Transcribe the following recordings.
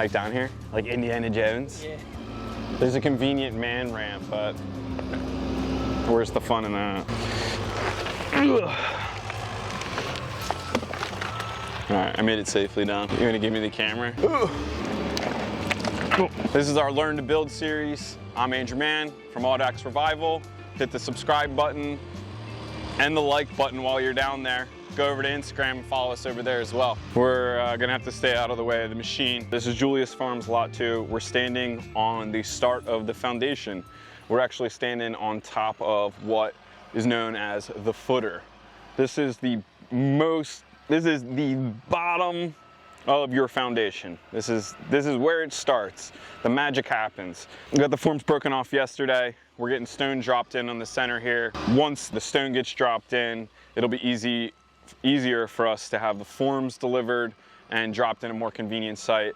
hike down here? Like Indiana Jones? Yeah. There's a convenient man ramp, but where's the fun in that? All right, I made it safely down. You gonna give me the camera? This is our Learn to Build series. I'm Andrew Mann from Audax Revival. Hit the subscribe button and the like button while you're down there. Go over to Instagram and follow us over there as well. We're gonna have to stay out of the way of the machine. This is Julius Farms Lot 2. We're standing on the start of the foundation. We're actually standing on top of what is known as the footer. This is the bottom of your foundation. This is where it starts. The magic happens. We got the forms broken off yesterday. We're getting stone dropped in on the center here. Once the stone gets dropped in, it'll be easier for us to have the forms delivered and dropped in a more convenient site.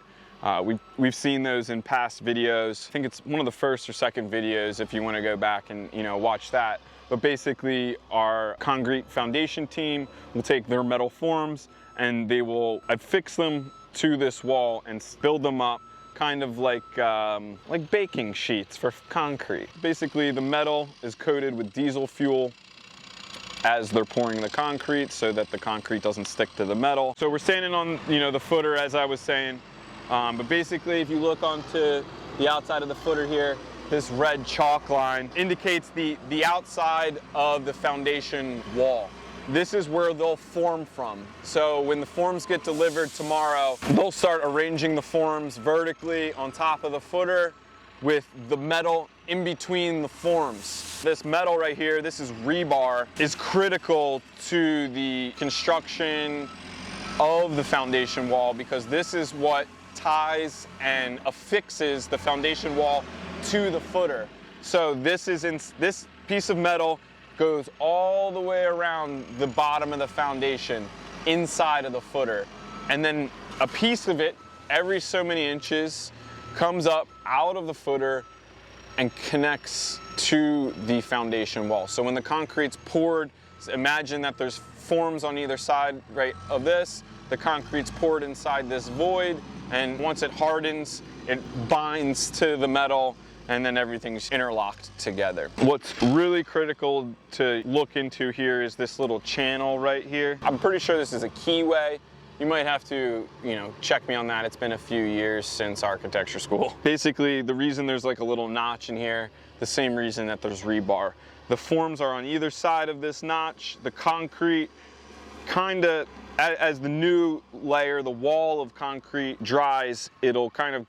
We've seen those in past videos. I think it's one of the first or second videos if you want to go back and watch that. But basically our concrete foundation team will take their metal forms and they will affix them to this wall and build them up kind of like baking sheets for concrete. Basically the metal is coated with diesel fuel as they're pouring the concrete so that the concrete doesn't stick to the metal. So we're standing on the footer, as I was saying, but basically if you look onto the outside of the footer here, this red chalk line indicates the outside of the foundation wall. This is where they'll form from. So when the forms get delivered tomorrow, they'll start arranging the forms vertically on top of the footer with the metal in between the forms. This metal right here, this is rebar, is critical to the construction of the foundation wall because this is what ties and affixes the foundation wall to the footer. So this piece of metal goes all the way around the bottom of the foundation inside of the footer. And then a piece of it every so many inches comes up out of the footer and connects to the foundation wall. So when the concrete's poured, imagine that there's forms on either side of this. The concrete's poured inside this void, and once it hardens, it binds to the metal, and then everything's interlocked together. What's really critical to look into here is this little channel right here. I'm pretty sure this is a keyway. You might have to, check me on that. It's been a few years since architecture school. Basically, the reason there's like a little notch in here, the same reason that there's rebar. The forms are on either side of this notch. The concrete kinda, as the new layer, the wall of concrete dries, it'll kind of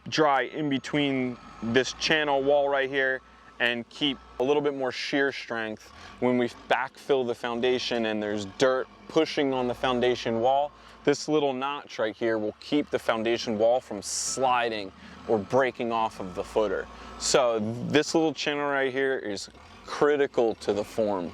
dry in between this channel wall right here and keep a little bit more shear strength when we backfill the foundation and there's dirt pushing on the foundation wall. This little notch right here will keep the foundation wall from sliding or breaking off of the footer. So this little channel right here is critical to the forming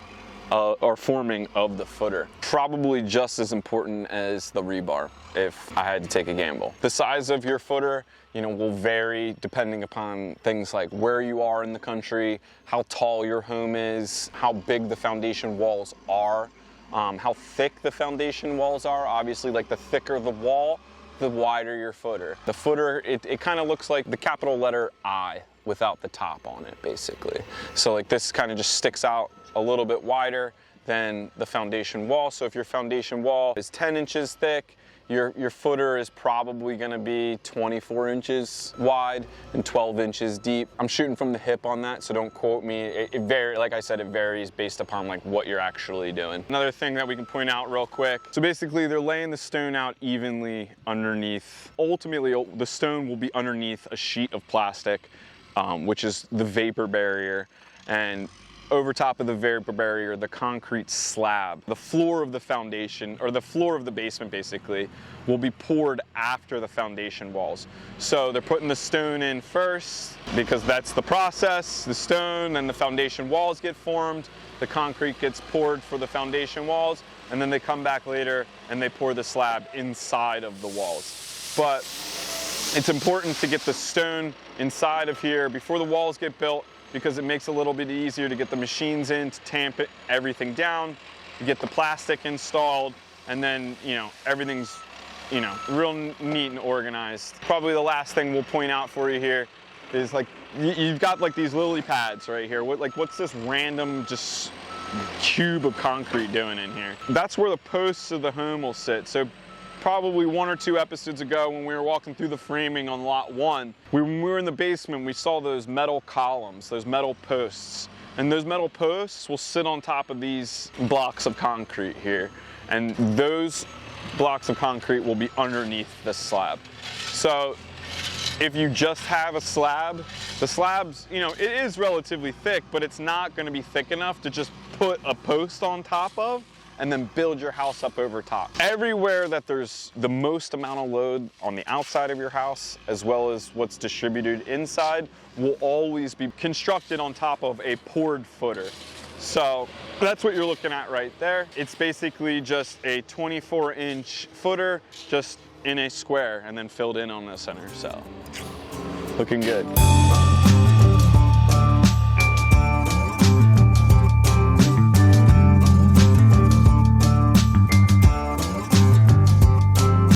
of the footer. Probably just as important as the rebar if I had to take a gamble. The size of your footer will vary depending upon things like where you are in the country, how tall your home is, how big the foundation walls are, how thick the foundation walls are. Obviously, like the thicker the wall, the wider your footer. The footer, it kind of looks like the capital letter I without the top on it, basically. So like this kind of just sticks out a little bit wider than the foundation wall. So if your foundation wall is 10 inches thick, your footer is probably gonna be 24 inches wide and 12 inches deep. I'm shooting from the hip on that, so don't quote me. Like I said, it varies based upon like what you're actually doing. Another thing that we can point out real quick. So basically they're laying the stone out evenly underneath. Ultimately, the stone will be underneath a sheet of plastic, which is the vapor barrier. And over top of the vapor barrier, the concrete slab. The floor of the foundation, or the floor of the basement basically, will be poured after the foundation walls. So they're putting the stone in first because that's the process. The stone and the foundation walls get formed, the concrete gets poured for the foundation walls, and then they come back later and they pour the slab inside of the walls. But it's important to get the stone inside of here before the walls get built, because it makes it a little bit easier to get the machines in to tamp everything down, to get the plastic installed, and then everything's you know, real neat and organized. Probably the last thing we'll point out for you here is like, you've got like these lily pads right here. What's this random just cube of concrete doing in here? That's where the posts of the home will sit. So probably 1 or 2 episodes ago when we were walking through the framing on lot 1, when we were in the basement, we saw those metal columns, those metal posts. And those metal posts will sit on top of these blocks of concrete here. And those blocks of concrete will be underneath the slab. So if you just have a slab, the slab's, you know, it is relatively thick, but it's not going to be thick enough to just put a post on top of and then build your house up over top. Everywhere that there's the most amount of load on the outside of your house, as well as what's distributed inside, will always be constructed on top of a poured footer. So that's what you're looking at right there. It's basically just a 24-inch footer just in a square and then filled in on the center. So looking good.